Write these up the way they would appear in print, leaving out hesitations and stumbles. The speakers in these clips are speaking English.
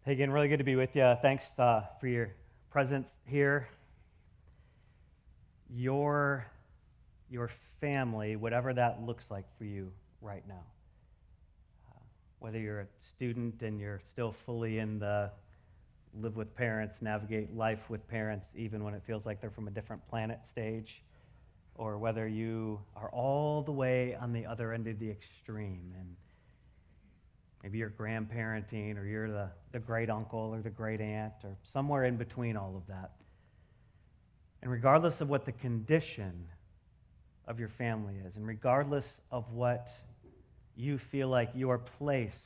Hey, again, really good to be with you. Thanks for your presence here. Your family, whatever that looks like for you right now. Whether you're a student and you're still fully in the live with parents, navigate life with parents, even when it feels like they're from a different planet stage, or whether you are all the way on the other end of the extreme and maybe you're grandparenting, or you're the great uncle or the great aunt, or somewhere in between all of that. And regardless of what the condition of your family is, and regardless of what you feel like your place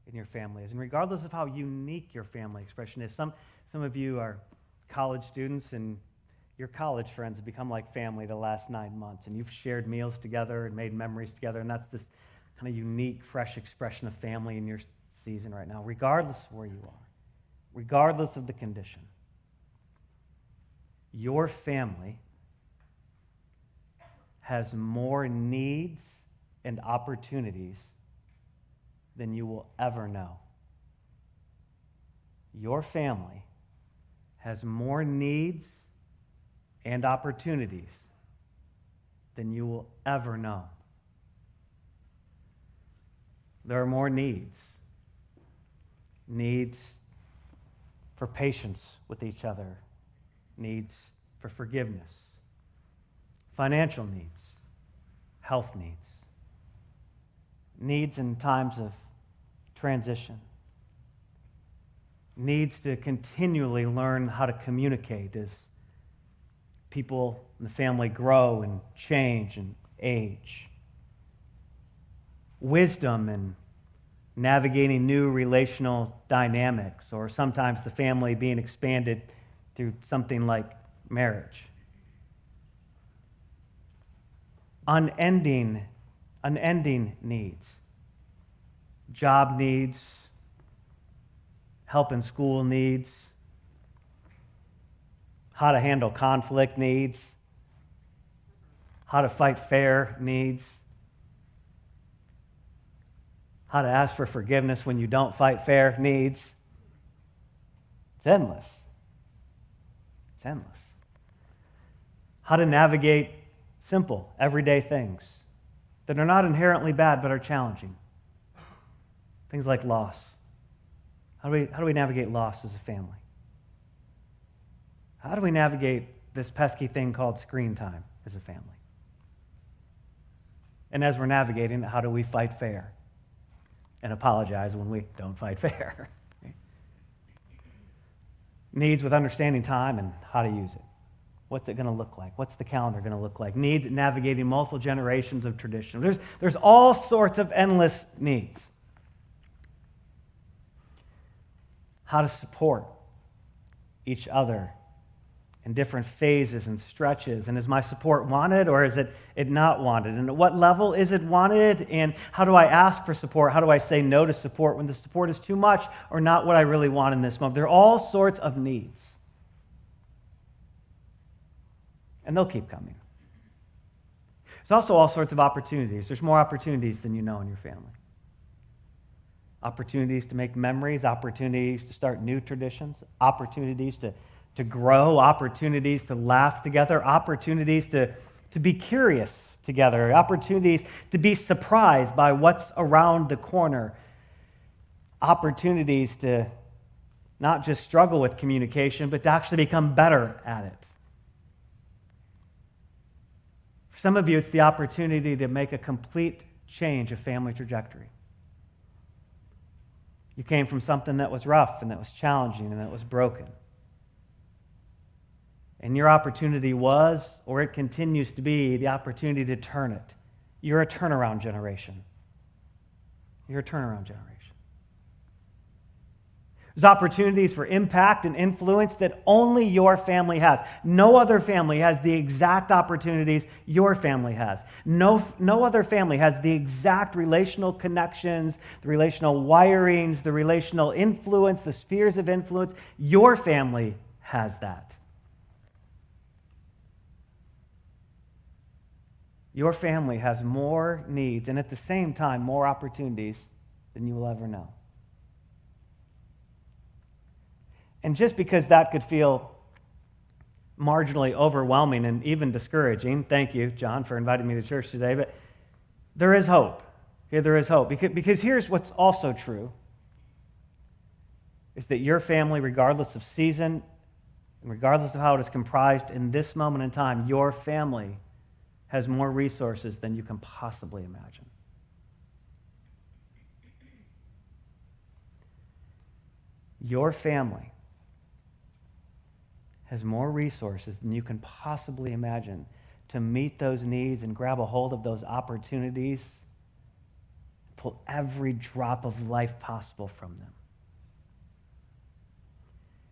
in your family is, and regardless of how unique your family expression is, some of you are college students, and your college friends have become like family the last 9 months, and you've shared meals together and made memories together, and that's this kind of unique, fresh expression of family in your season right now, regardless of where you are, regardless of the condition. Your family has more needs and opportunities than you will ever know. Your family has more needs and opportunities than you will ever know. There are more needs. Needs for patience with each other. Needs for forgiveness. Financial needs. Health needs. Needs in times of transition. Needs to continually learn how to communicate as people in the family grow and change and age. Wisdom in navigating new relational dynamics, or sometimes the family being expanded through something like marriage. Unending needs. Job needs, help in school needs, how to handle conflict needs, how to fight fair needs, how to ask for forgiveness when you don't fight fair needs. It's endless. It's endless. How to navigate simple, everyday things that are not inherently bad but are challenging. Things like loss. How do we navigate loss as a family? How do we navigate this pesky thing called screen time as a family? And as we're navigating, how do we fight fair and apologize when we don't fight fair? Needs with understanding time and how to use it. What's it going to look like? What's the calendar going to look like? Needs navigating multiple generations of tradition. There's all sorts of endless needs. How to support each other in different phases and stretches. And is my support wanted, or is it not wanted? And at what level is it wanted? And how do I ask for support? How do I say no to support when the support is too much or not what I really want in this moment? There are all sorts of needs. And they'll keep coming. There's also all sorts of opportunities. There's more opportunities than you know in your family. Opportunities to make memories, opportunities to start new traditions, opportunities to grow, opportunities to laugh together, opportunities to be curious together, opportunities to be surprised by what's around the corner, opportunities to not just struggle with communication, but to actually become better at it. For some of you, it's the opportunity to make a complete change of family trajectory. You came from something that was rough and that was challenging and that was broken. And your opportunity was, or it continues to be, the opportunity to turn it. You're a turnaround generation. You're a turnaround generation. There's opportunities for impact and influence that only your family has. No other family has the exact opportunities your family has. No other family has the exact relational connections, the relational wirings, the relational influence, the spheres of influence. Your family has that. Your family has more needs and at the same time more opportunities than you will ever know. And just because that could feel marginally overwhelming and even discouraging, thank you, John, for inviting me to church today, but there is hope. Okay, there is hope. Because here's what's also true, is that your family, regardless of season, and regardless of how it is comprised in this moment in time, your family has more resources than you can possibly imagine. Your family has more resources than you can possibly imagine to meet those needs and grab a hold of those opportunities, pull every drop of life possible from them.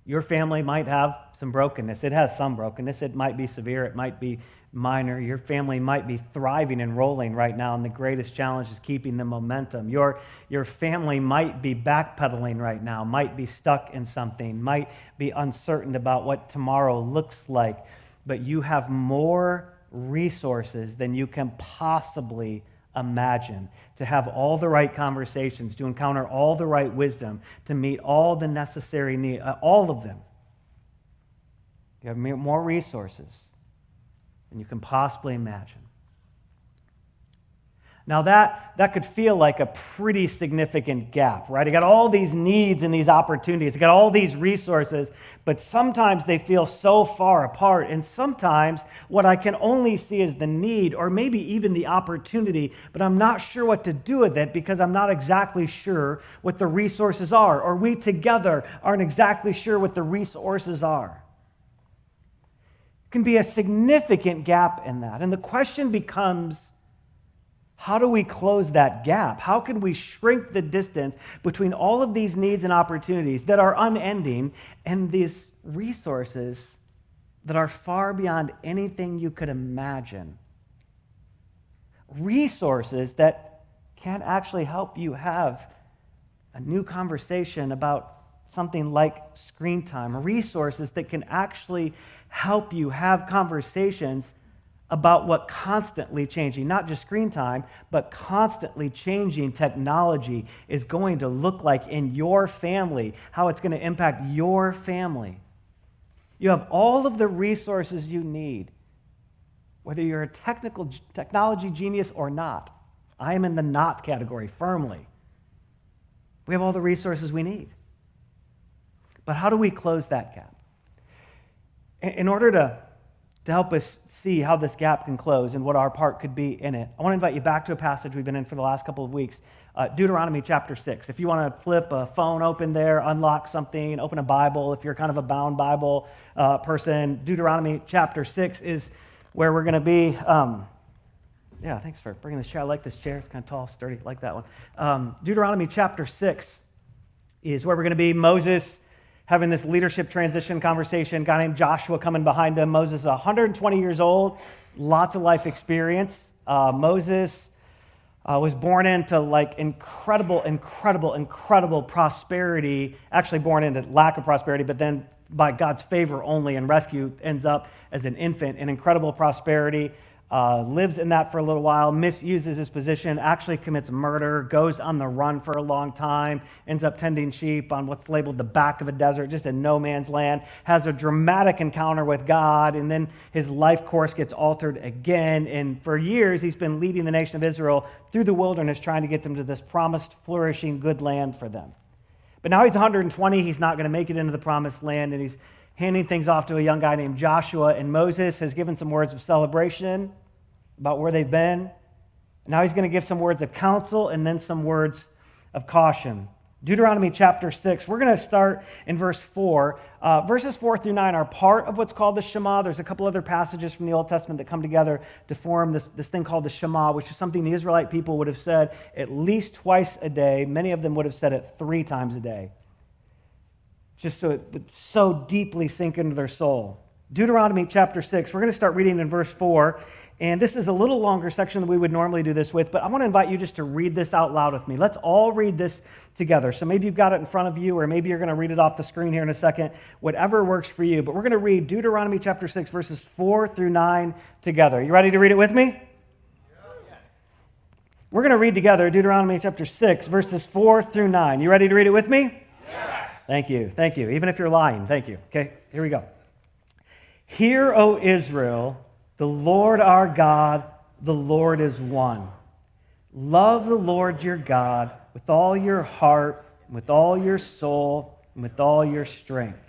Your family might have some brokenness. It has some brokenness. It might be severe. It might be minor. Your family might be thriving and rolling right now, and the greatest challenge is keeping the momentum. Your family might be backpedaling right now, might be stuck in something, might be uncertain about what tomorrow looks like, but you have more resources than you can possibly imagine to have all the right conversations, to encounter all the right wisdom, to meet all the necessary needs, all of them. You have more resources than you can possibly imagine. Now that could feel like a pretty significant gap, right? You got all these needs and these opportunities. You got all these resources, but sometimes they feel so far apart. And sometimes what I can only see is the need or maybe even the opportunity, but I'm not sure what to do with it because I'm not exactly sure what the resources are, or we together aren't exactly sure what the resources are. It can be a significant gap in that. And the question becomes, how do we close that gap? How can we shrink the distance between all of these needs and opportunities that are unending and these resources that are far beyond anything you could imagine? Resources that can actually help you have a new conversation about something like screen time. Resources that can actually help you have conversations about what constantly changing, not just screen time, but constantly changing technology is going to look like in your family, how it's going to impact your family. You have all of the resources you need, whether you're a technology genius or not. I am in the not category firmly. We have all the resources we need. But how do we close that gap? In order to help us see how this gap can close and what our part could be in it, I want to invite you back to a passage we've been in for the last couple of weeks, Deuteronomy chapter 6. If you want to flip a phone open there, unlock something, open a Bible, if you're kind of a bound Bible person, Deuteronomy chapter 6 is where we're going to be. Yeah, thanks for bringing this chair. I like this chair. It's kind of tall, sturdy, like that one. Deuteronomy chapter 6 is where we're going to be. Moses having this leadership transition conversation, a guy named Joshua coming behind him. Moses is 120 years old, lots of life experience. Moses was born into like incredible prosperity, actually born into lack of prosperity, but then by God's favor only and rescue ends up as an infant in incredible prosperity. Lives in that for a little while, misuses his position, actually commits murder, goes on the run for a long time, ends up tending sheep on what's labeled the back of a desert, just in no man's land, has a dramatic encounter with God, and then his life course gets altered again. And for years, he's been leading the nation of Israel through the wilderness, trying to get them to this promised, flourishing, good land for them. But now he's 120, he's not going to make it into the promised land, and he's handing things off to a young guy named Joshua, and Moses has given some words of celebration about where they've been. Now he's going to give some words of counsel and then some words of caution. Deuteronomy chapter 6, we're going to start in verse 4. Verses 4 through 9 are part of what's called the Shema. There's a couple other passages from the Old Testament that come together to form this thing called the Shema, which is something the Israelite people would have said at least twice a day. Many of them would have said it 3 times a day, just so it would so deeply sink into their soul. Deuteronomy chapter 6, we're going to start reading in verse 4, and this is a little longer section than we would normally do this with, but I want to invite you just to read this out loud with me. Let's all read this together. So maybe you've got it in front of you, or maybe you're going to read it off the screen here in a second, whatever works for you. But we're going to read Deuteronomy chapter 6, verses 4 through 9 together. You ready to read it with me? Yes. We're going to read together Deuteronomy chapter 6, verses 4 through 9. You ready to read it with me? Yes. Thank you. Thank you. Even if you're lying, thank you. Okay, here we go. Hear, O Israel, the Lord our God, the Lord is one. Love the Lord your God with all your heart, with all your soul, and with all your strength.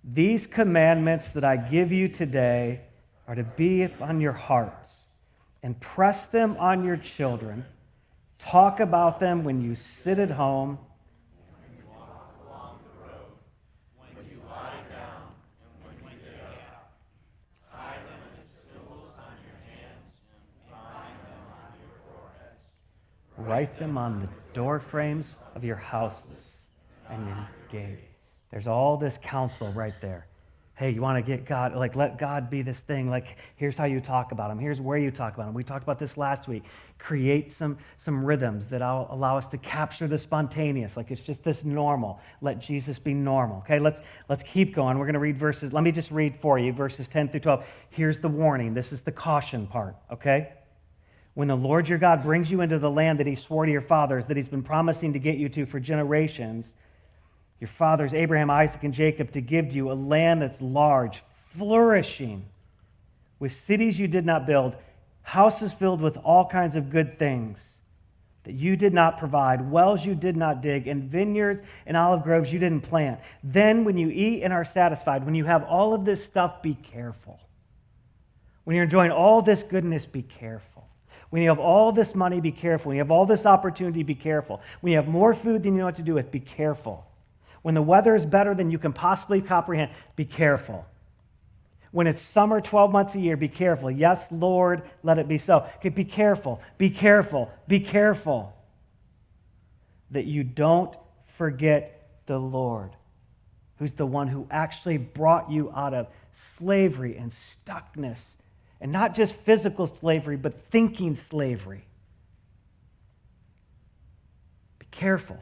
These commandments that I give you today are to be upon your hearts, and press them on your children. Talk about them when you sit at home, when you walk along the road, when you lie down, and when you get up. Tie them as symbols on your hands, and bind them on your foreheads. Write them on the door frames of your houses and your gates. There's all this counsel right there. Hey, you want to get God, like let God be this thing, like here's how you talk about him, here's where you talk about him. We talked about this last week. Create some rhythms that allow us to capture the spontaneous, like it's just this normal. Let Jesus be normal. Okay, let's keep going. We're going to read verses, let me just read for you, verses 10 through 12. Here's the warning. This is the caution part, okay? When the Lord your God brings you into the land that he swore to your fathers, that he's been promising to get you to for generations, your fathers, Abraham, Isaac, and Jacob, to give to you a land that's large, flourishing, with cities you did not build, houses filled with all kinds of good things that you did not provide, wells you did not dig, and vineyards and olive groves you didn't plant. Then when you eat and are satisfied, when you have all of this stuff, be careful. When you're enjoying all this goodness, be careful. When you have all this money, be careful. When you have all this opportunity, be careful. When you have more food than you know what to do with, be careful. When the weather is better than you can possibly comprehend, be careful. When it's summer 12 months a year, be careful. Yes, Lord, let it be so. Okay, be careful, be careful, be careful that you don't forget the Lord, who's the one who actually brought you out of slavery and stuckness, and not just physical slavery, but thinking slavery. Be careful.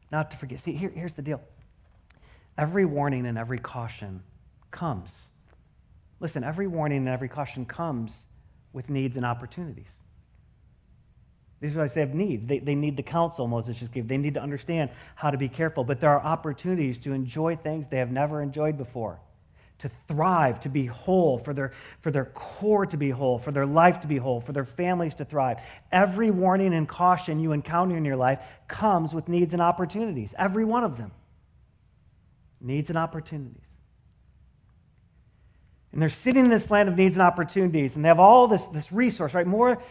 Not to forget. See, here's the deal. Every warning and every caution comes. Listen, every warning and every caution comes with needs and opportunities. These guys, they have needs. They need the counsel Moses just gave. They need to understand how to be careful. But there are opportunities to enjoy things they have never enjoyed before, to thrive, to be whole, for their core to be whole, for their life to be whole, for their families to thrive. Every warning and caution you encounter in your life comes with needs and opportunities. Every one of them. Needs and opportunities. And they're sitting in this land of needs and opportunities, and they have all this resource, right? More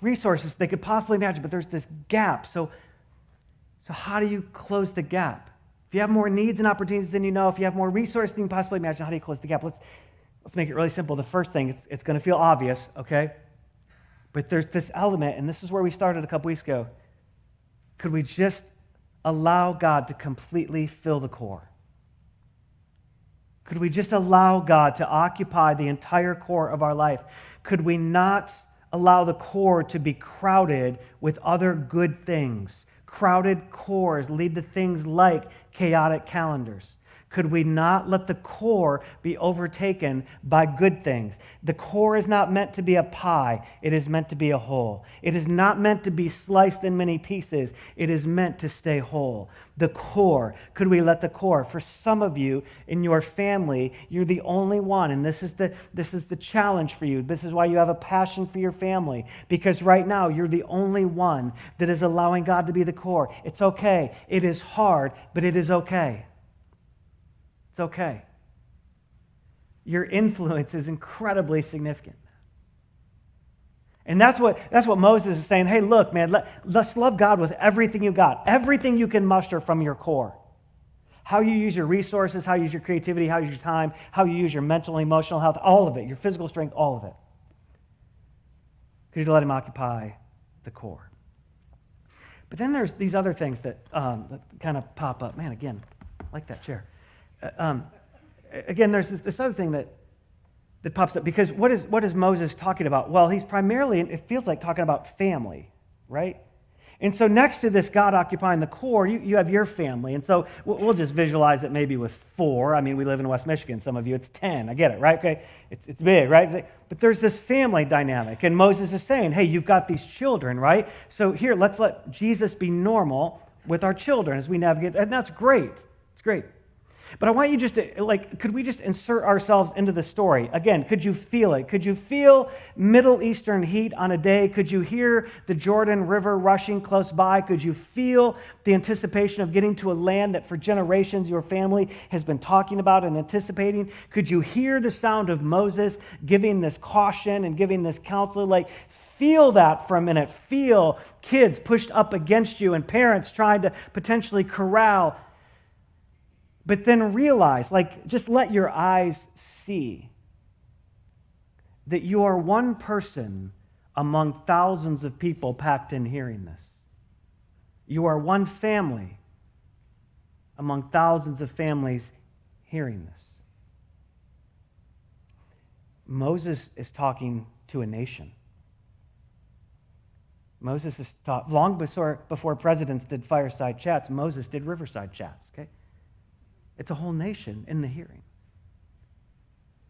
resources they could possibly imagine, but there's this gap. So how do you close the gap? If you have more needs and opportunities than you know, if you have more resources than you can possibly imagine, how do you close the gap? Let's make it really simple. The first thing, it's going to feel obvious, okay? But there's this element, and this is where we started a couple weeks ago. Could we just allow God to completely fill the core? Could we just allow God to occupy the entire core of our life? Could we not allow the core to be crowded with other good things? Crowded cores lead to things like chaotic calendars. Could we not let the core be overtaken by good things? The core is not meant to be a pie. It is meant to be a whole. It is not meant to be sliced in many pieces. It is meant to stay whole. The core, could we let the core? For some of you in your family, you're the only one, and this is the challenge for you. This is why you have a passion for your family, because right now you're the only one that is allowing God to be the core. It's okay. It is hard, but it is okay. It's okay. Your influence is incredibly significant. And that's what Moses is saying. Hey, look, man, let's love God with everything you got, everything you can muster from your core. How you use your resources, how you use your creativity, how you use your time, how you use your mental and emotional health, all of it, your physical strength, all of it. Could you let him occupy the core? But then there's these other things that kind of pop up. Man, again, I like that chair. Again, there's this other thing that pops up, because what is Moses talking about? Well, he's primarily, it feels like, talking about family, right? And so next to this God occupying the core, you have your family. And so we'll just visualize it maybe with 4. I mean, we live in West Michigan. Some of you, it's 10. I get it, right? Okay, it's big, right? But there's this family dynamic. And Moses is saying, hey, you've got these children, right? So here, let's let Jesus be normal with our children as we navigate. And that's great. It's great. But I want you just to, could we just insert ourselves into the story? Again, could you feel it? Could you feel Middle Eastern heat on a day? Could you hear the Jordan River rushing close by? Could you feel the anticipation of getting to a land that for generations your family has been talking about and anticipating? Could you hear the sound of Moses giving this caution and giving this counsel? Feel that for a minute. Feel kids pushed up against you and parents trying to potentially corral. But then realize, just let your eyes see that you are one person among thousands of people packed in hearing this. You are one family among thousands of families hearing this. Moses is talking to a nation. Moses is taught, long before presidents did fireside chats, Moses did riverside chats, okay? It's a whole nation in the hearing.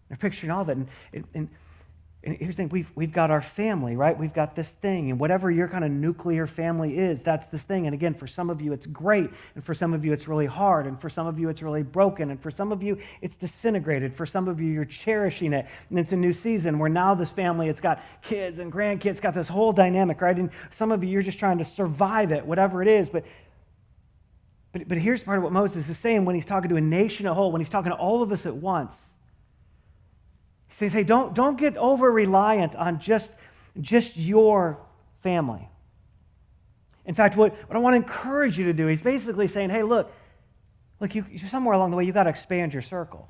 They're picturing all that. And here's the thing, we've got our family, right? We've got this thing, and whatever your kind of nuclear family is, that's this thing. And again, for some of you, it's great, and for some of you, it's really hard, and for some of you, it's really broken, and for some of you, it's disintegrated. For some of you, you're cherishing it, and it's a new season where now this family, it's got kids and grandkids, it's got this whole dynamic, right? And some of you, you're just trying to survive it, whatever it is, But here's part of what Moses is saying when he's talking to a nation as a whole, when he's talking to all of us at once. He says, hey, don't get over-reliant on just your family. In fact, what I want to encourage you to do, he's basically saying, hey, look, you somewhere along the way, you've got to expand your circle.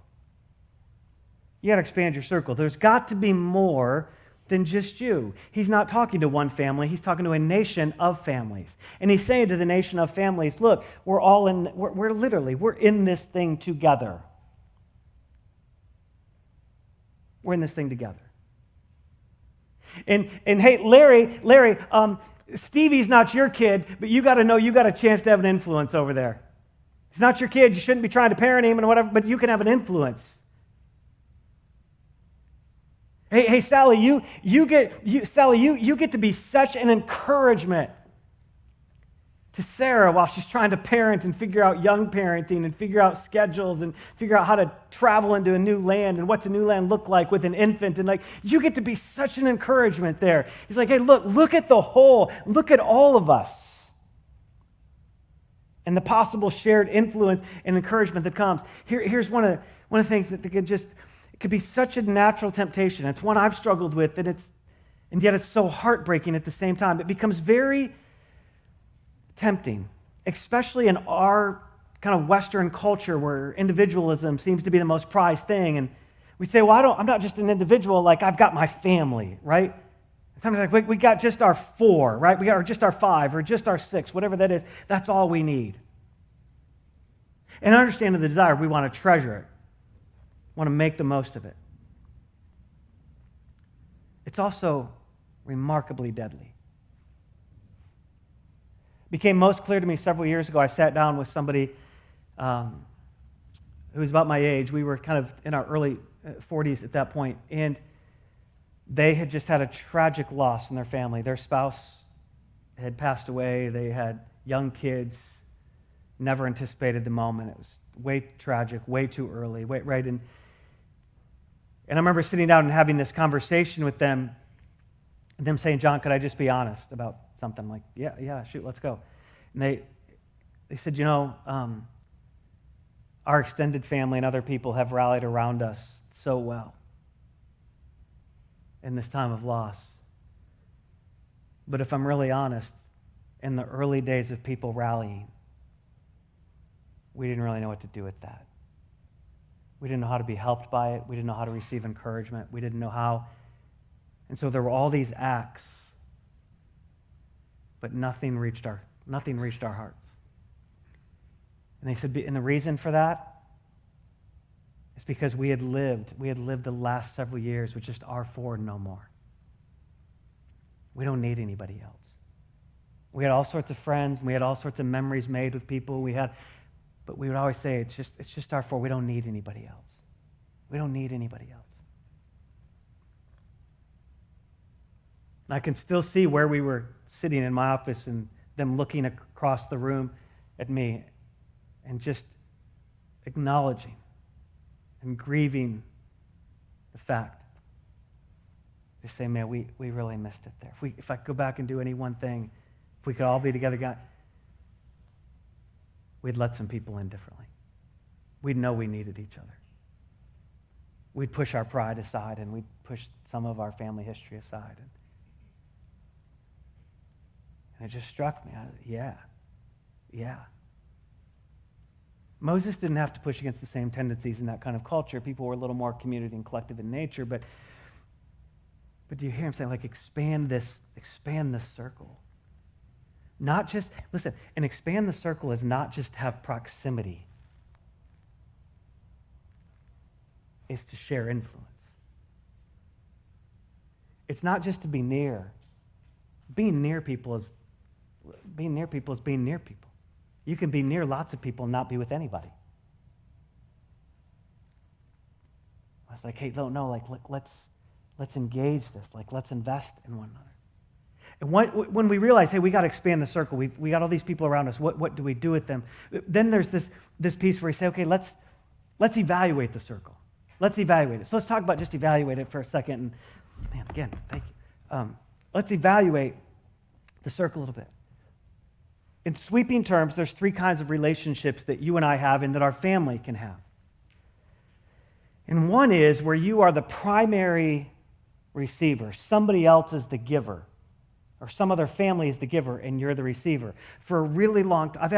You got to expand your circle. There's got to be more than just you. He's not talking to one family. He's talking to a nation of families. And he's saying to the nation of families, look, we're in this thing together. We're in this thing together. And hey, Larry, Stevie's not your kid, but you got to know you got a chance to have an influence over there. He's not your kid. You shouldn't be trying to parent him and whatever, but you can have an influence. Hey, Sally, you get to be such an encouragement to Sarah while she's trying to parent and figure out young parenting and figure out schedules and figure out how to travel into a new land and what's a new land look like with an infant. And you get to be such an encouragement there. He's like, hey, look at the whole. Look at all of us and the possible shared influence and encouragement that comes. Here's one of the things that it could be such a natural temptation. It's one I've struggled with, and yet it's so heartbreaking at the same time. It becomes very tempting, especially in our kind of Western culture where individualism seems to be the most prized thing. And we say, well, I'm not just an individual, I've got my family, right? Sometimes we got just our 4, right? We got just our 5 or just our 6, whatever that is. That's all we need. And understanding the desire, we want to treasure it. Want to make the most of it. It's also remarkably deadly. It became most clear to me several years ago. I sat down with somebody who was about my age. We were kind of in our early 40s at that point, and they had just had a tragic loss in their family. Their spouse had passed away. They had young kids, never anticipated the moment. It was way tragic, way too early, right? And I remember sitting down and having this conversation with them, and them saying, John, could I just be honest about something? I'm like, yeah, shoot, let's go. And they said, our extended family and other people have rallied around us so well in this time of loss. But if I'm really honest, in the early days of people rallying, we didn't really know what to do with that. We didn't know how to be helped by it. We didn't know how to receive encouragement. We didn't know how. And so there were all these acts, but nothing reached our hearts. And they said, and the reason for that is because we had lived the last several years with just our 4 and no more. We don't need anybody else. We had all sorts of friends, and we had all sorts of memories made with people. But we would always say, it's just our 4. We don't need anybody else. We don't need anybody else. And I can still see where we were sitting in my office and them looking across the room at me and just acknowledging and grieving the fact. Just say, man, we really missed it there. If I could go back and do any one thing, if we could all be together, God, we'd let some people in differently. We'd know we needed each other. We'd push our pride aside, and we'd push some of our family history aside. And it just struck me. Yeah. Moses didn't have to push against the same tendencies in that kind of culture. People were a little more community and collective in nature, but do you hear him saying, like, expand this circle? Not just, listen, and expand the circle is not just to have proximity. It's to share influence. It's not just to be near. Being near people is being near people. You can be near lots of people and not be with anybody. I was like, hey, no, like, let's engage this. Like, let's invest in one another. And when we realize, hey, we got to expand the circle. We got all these people around us. What do we do with them? Then there's this piece where we say, okay, let's evaluate the circle. Let's evaluate it. So let's talk about just evaluate it for a second. And man, again, thank you. Let's evaluate the circle a little bit. In sweeping terms, there's 3 kinds of relationships that you and I have and that our family can have. And one is where you are the primary receiver. Somebody else is the giver. Or some other family is the giver and you're the receiver. For a really long time, I've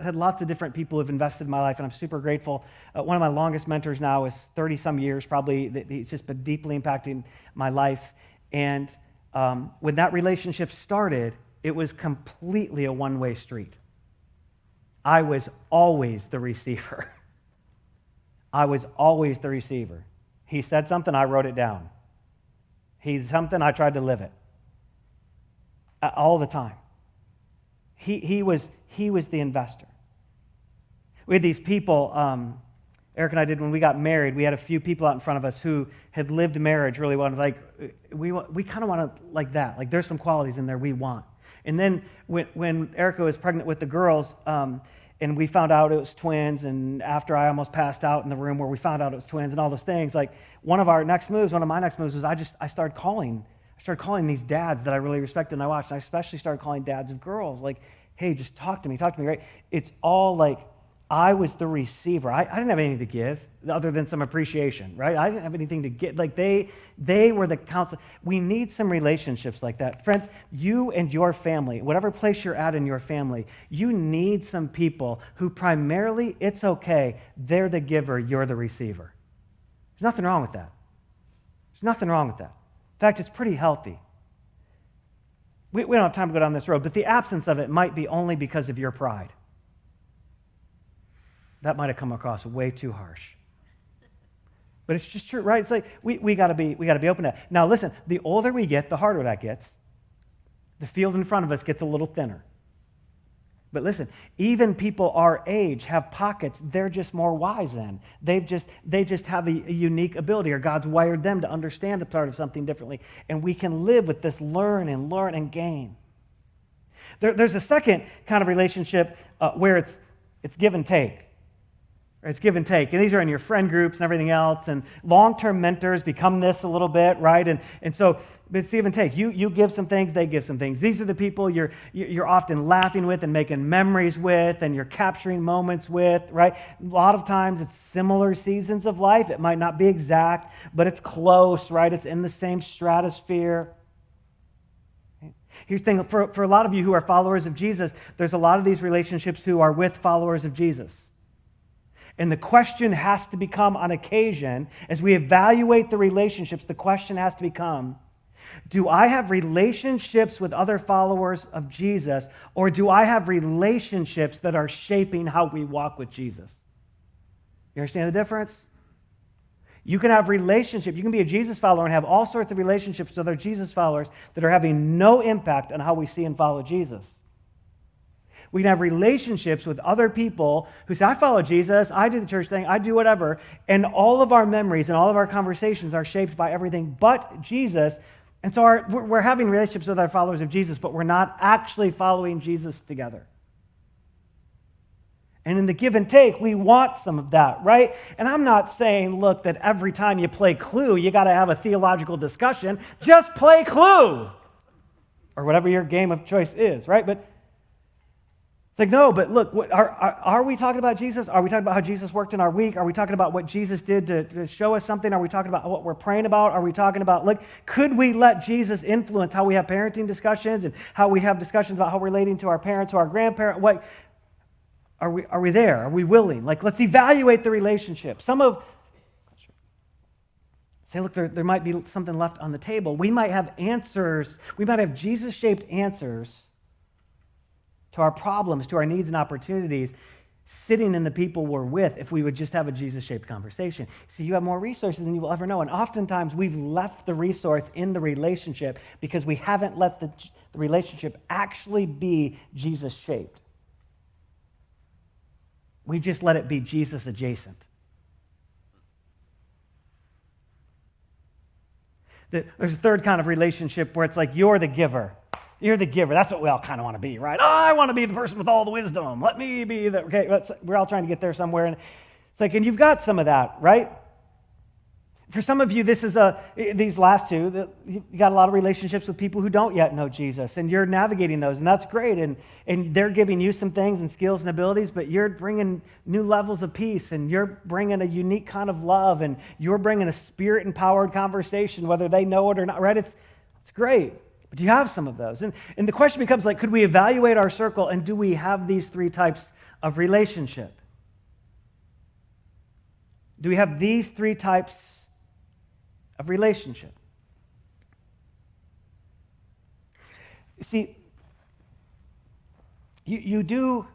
had lots of different people who have invested in my life, and I'm super grateful. One of my longest mentors now is 30-some years, probably. He's just been deeply impacting my life. And when that relationship started, it was completely a one-way street. I was always the receiver. He said something, I wrote it down. He said something, I tried to live it. All the time. He was the investor. We had these people, Eric and I did when we got married, we had a few people out in front of us who had lived marriage really well. Like, we kind of want to like that. Like, there's some qualities in there we want. And then when Erica was pregnant with the girls, and we found out it was twins, and after I almost passed out in the room where we found out it was twins and all those things, like one of my next moves was I started calling these dads that I really respected and I watched. And I especially started calling dads of girls, like, hey, just talk to me, right? It's all like I was the receiver. I didn't have anything to give other than some appreciation, right? I didn't have anything to get. Like, they were the counsel. We need some relationships like that. Friends, you and your family, whatever place you're at in your family, you need some people who primarily, it's okay, they're the giver, you're the receiver. There's nothing wrong with that. In fact, it's pretty healthy. We don't have time to go down this road, but the absence of it might be only because of your pride. That might have come across way too harsh. But it's just true, right? It's like we got to be open to that. Now listen, the older we get, the harder that gets. The field in front of us gets a little thinner. But listen, even people our age have pockets they're just more wise in. They just have a unique ability, or God's wired them to understand a part of something differently. And we can live with this learn and gain. There's a second kind of relationship where it's give and take. It's give and take. And these are in your friend groups and everything else. And long-term mentors become this a little bit, right? And so it's give and take. You give some things, they give some things. These are the people you're often laughing with and making memories with and you're capturing moments with, right? A lot of times it's similar seasons of life. It might not be exact, but it's close, right? It's in the same stratosphere. Here's the thing. For a lot of you who are followers of Jesus, there's a lot of these relationships who are with followers of Jesus. And the question has to become, on occasion, as we evaluate the relationships, the question has to become, do I have relationships with other followers of Jesus, or do I have relationships that are shaping how we walk with Jesus? You understand the difference? You can have relationships. You can be a Jesus follower and have all sorts of relationships with other Jesus followers that are having no impact on how we see and follow Jesus. We can have relationships with other people who say, I follow Jesus, I do the church thing, I do whatever, and all of our memories and all of our conversations are shaped by everything but Jesus. And so we're having relationships with our followers of Jesus, but we're not actually following Jesus together. And in the give and take, we want some of that, right? And I'm not saying, look, that every time you play Clue, you got to have a theological discussion. Just play Clue or whatever your game of choice is, right? But it's like, no, but look, are we talking about Jesus? Are we talking about how Jesus worked in our week? Are we talking about what Jesus did to show us something? Are we talking about what we're praying about? Are we talking about, look, could we let Jesus influence how we have parenting discussions and how we have discussions about how we're relating to our parents or our grandparents? What are we there? Are we willing? Like, let's evaluate the relationship. Some of say, look, there might be something left on the table. We might have answers. We might have Jesus-shaped answers to our problems, to our needs and opportunities, sitting in the people we're with if we would just have a Jesus-shaped conversation. See, you have more resources than you will ever know. And oftentimes, we've left the resource in the relationship because we haven't let the relationship actually be Jesus-shaped. We've just let it be Jesus-adjacent. There's a third kind of relationship where it's like you're the giver. You're the giver. That's what we all kind of want to be, right? Oh, I want to be the person with all the wisdom. Let me be the, okay, we're all trying to get there somewhere. And it's like, and you've got some of that, right? For some of you, this is these last two, you got a lot of relationships with people who don't yet know Jesus, and you're navigating those, and that's great, and they're giving you some things and skills and abilities, but you're bringing new levels of peace, and you're bringing a unique kind of love, and you're bringing a spirit-empowered conversation, whether they know it or not, right? It's great, but do you have some of those? And the question becomes, like, could we evaluate our circle, and do we have these three types of relationship? Do we have these three types of relationship? See, you do,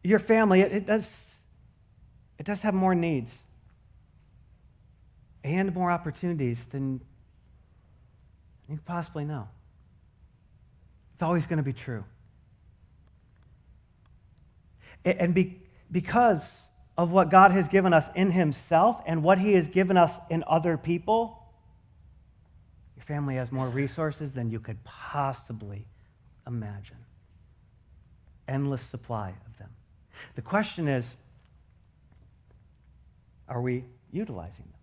your family, it does have more needs and more opportunities than you could possibly know. It's always going to be true. And because of what God has given us in himself and what he has given us in other people, your family has more resources than you could possibly imagine. Endless supply of them. The question is, are we utilizing them?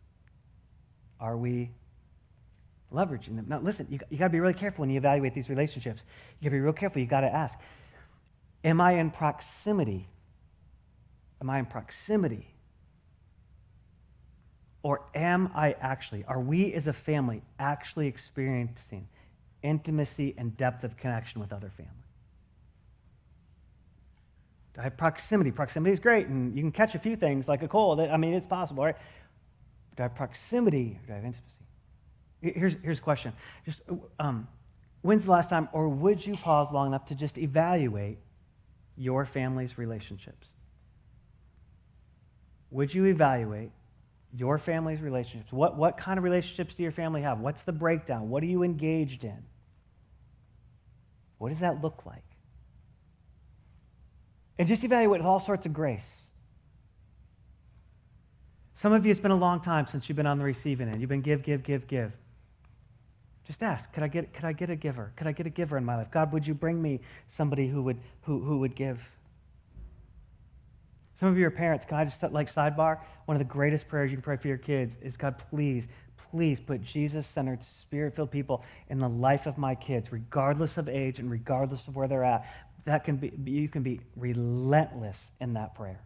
Are we leveraging them? Now listen, you got to be really careful when you evaluate these relationships. You got to be real careful. You got to ask, am I in proximity? Am I in proximity? Or are we as a family actually experiencing intimacy and depth of connection with other family? Do I have proximity? Proximity is great, and you can catch a few things like a cold. I mean, it's possible, right? Do I have proximity or do I have intimacy? Here's a question. Just when's the last time, or would you pause long enough to just evaluate your family's relationships? Would you evaluate your family's relationships? What kind of relationships do your family have? What's the breakdown? What are you engaged in? What does that look like? And just evaluate with all sorts of grace. Some of you, it's been a long time since you've been on the receiving end. You've been give. Just ask, could I get a giver? Could I get a giver in my life? God, would you bring me somebody who would give? Some of your parents, can I just, like, sidebar? One of the greatest prayers you can pray for your kids is, God, please put Jesus-centered, spirit-filled people in the life of my kids, regardless of age and regardless of where they're at. You can be relentless in that prayer.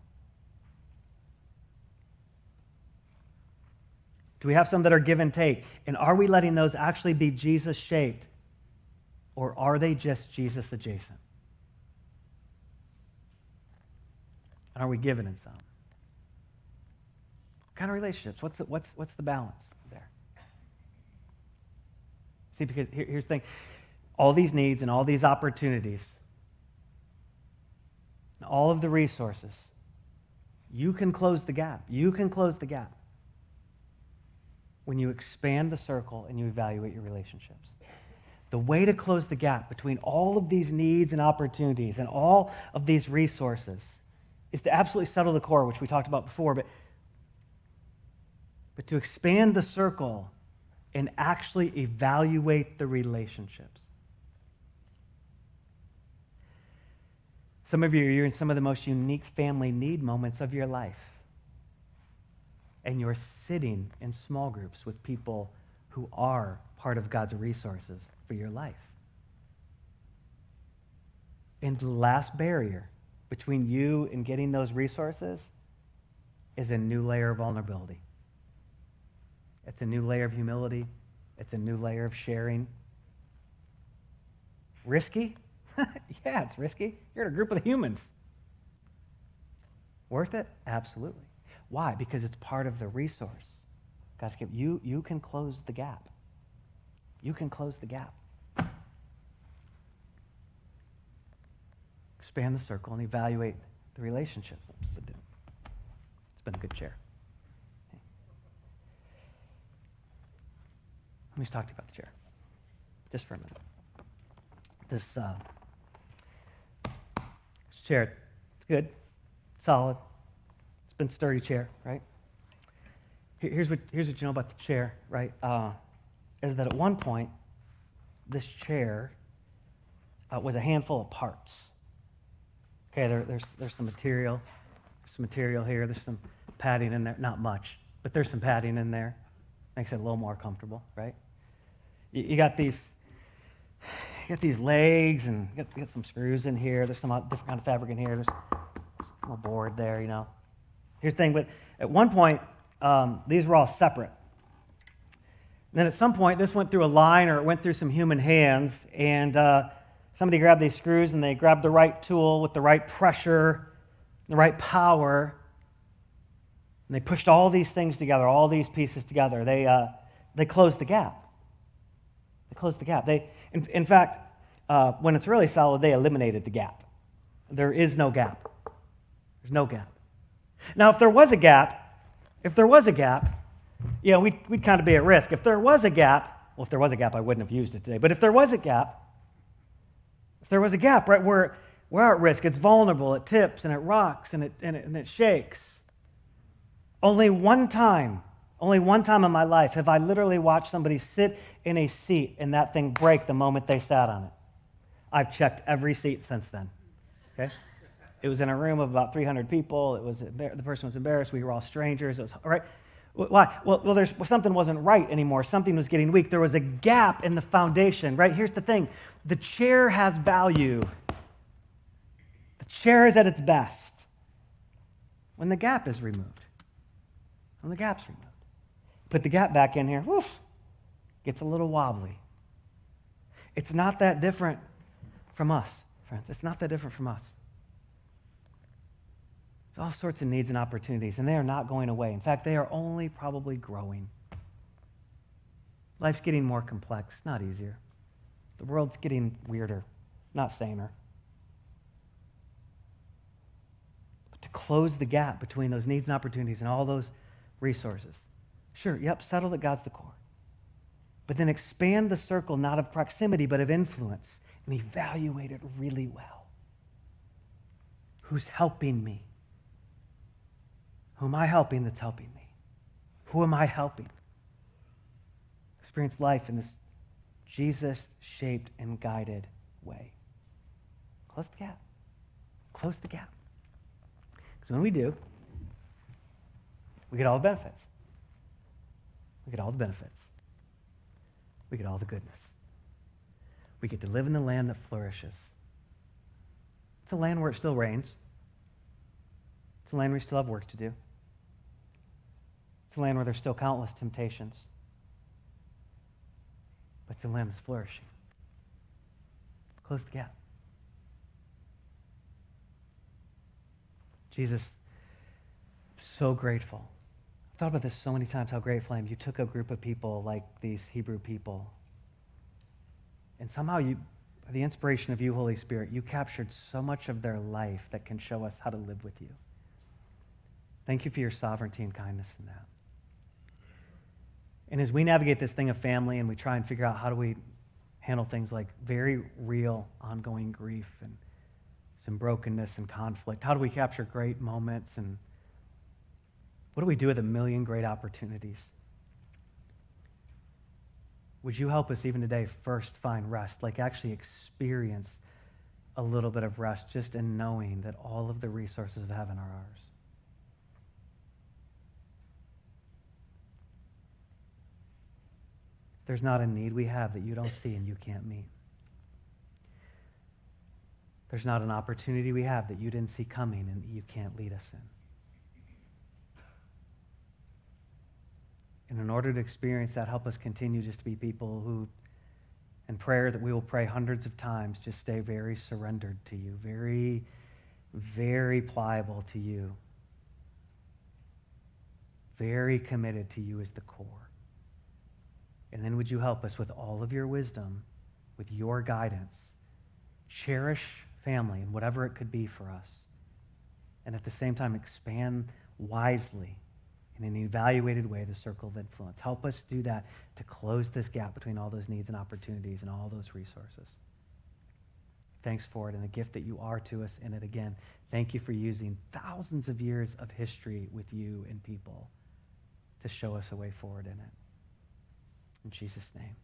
Do we have some that are give and take? And are we letting those actually be Jesus-shaped? Or are they just Jesus-adjacent? And are we giving in some? What kind of relationships? What's the balance there? See, because here's the thing. All these needs and all these opportunities, and all of the resources, you can close the gap. You can close the gap when you expand the circle and you evaluate your relationships. The way to close the gap between all of these needs and opportunities and all of these resources is to absolutely settle the core, which we talked about before, but to expand the circle and actually evaluate the relationships. Some of you, you're in some of the most unique family need moments of your life. And you're sitting in small groups with people who are part of God's resources for your life. And the last barrier between you and getting those resources is a new layer of vulnerability. It's a new layer of humility. It's a new layer of sharing. Risky? Yeah, it's risky. You're in a group of humans. Worth it? Absolutely. Why? Because it's part of the resource. God's given you can close the gap. You can close the gap. Expand the circle and evaluate the relationships. It's been a good chair. Let me just talk to you about the chair. Just for a minute. This chair, it's good, solid. It's been a sturdy chair, right? Here's what you know about the chair, right? Is that at one point, this chair was a handful of parts. Okay, there's some material. There's some material here. There's some padding in there. Not much, but there's some padding in there. Makes it a little more comfortable, right? You got these legs, and you got some screws in here. There's some different kind of fabric in here. There's a little board there, you know. Here's the thing, but at one point, these were all separate. And then at some point, this went through a line, or it went through some human hands, and somebody grabbed these screws, and they grabbed the right tool with the right pressure, the right power, and they pushed all these things together, all these pieces together. They closed the gap. They closed the gap. In fact, when it's really solid, they eliminated the gap. There is no gap. There's no gap. Now, if there was a gap, yeah, we'd kind of be at risk. If there was a gap, I wouldn't have used it today. But if there was a gap, right, we're at risk. It's vulnerable. It tips and it rocks and it shakes. Only one time in my life have I literally watched somebody sit in a seat and that thing break the moment they sat on it. I've checked every seat since then. Okay? It was in a room of about 300 people. The person was embarrassed. We were all strangers. It was all right. Why? Well, something wasn't right anymore. Something was getting weak. There was a gap in the foundation, right? Here's the thing. The chair has value. The chair is at its best when the gap is removed. When the gap's removed. Put the gap back in here, woof, gets a little wobbly. It's not that different from us, friends. It's not that different from us. There's all sorts of needs and opportunities, and they are not going away. In fact, they are only probably growing. Life's getting more complex, not easier. The world's getting weirder, not saner. But to close the gap between those needs and opportunities and all those resources, sure, yep, settle that God's the core. But then expand the circle, not of proximity, but of influence, and evaluate it really well. Who's helping me? Who am I helping that's helping me? Who am I helping? Experience life in this Jesus-shaped and guided way. Close the gap. Close the gap. Because when we do, we get all the benefits. We get all the benefits. We get all the goodness. We get to live in the land that flourishes. It's a land where it still rains. It's a land where we still have work to do. It's a land where there's still countless temptations. But it's a land that's flourishing. Close the gap. Jesus, so grateful. I've thought about this so many times, how grateful I am. You took a group of people like these Hebrew people, and somehow you, by the inspiration of you, Holy Spirit, you captured so much of their life that can show us how to live with you. Thank you for your sovereignty and kindness in that. And as we navigate this thing of family and we try and figure out how do we handle things like very real, ongoing grief and some brokenness and conflict, how do we capture great moments, and what do we do with a million great opportunities? Would you help us even today first find rest, like actually experience a little bit of rest just in knowing that all of the resources of heaven are ours. There's not a need we have that you don't see and you can't meet. There's not an opportunity we have that you didn't see coming and that you can't lead us in. And in order to experience that, help us continue just to be people who, in prayer that we will pray hundreds of times, just stay very surrendered to you, very, very pliable to you, very committed to you as the core. And then would you help us with all of your wisdom, with your guidance, cherish family and whatever it could be for us, and at the same time expand wisely in an evaluated way the circle of influence. Help us do that to close this gap between all those needs and opportunities and all those resources. Thanks for it and the gift that you are to us in it again. Thank you for using thousands of years of history with you and people to show us a way forward in it. In Jesus' name.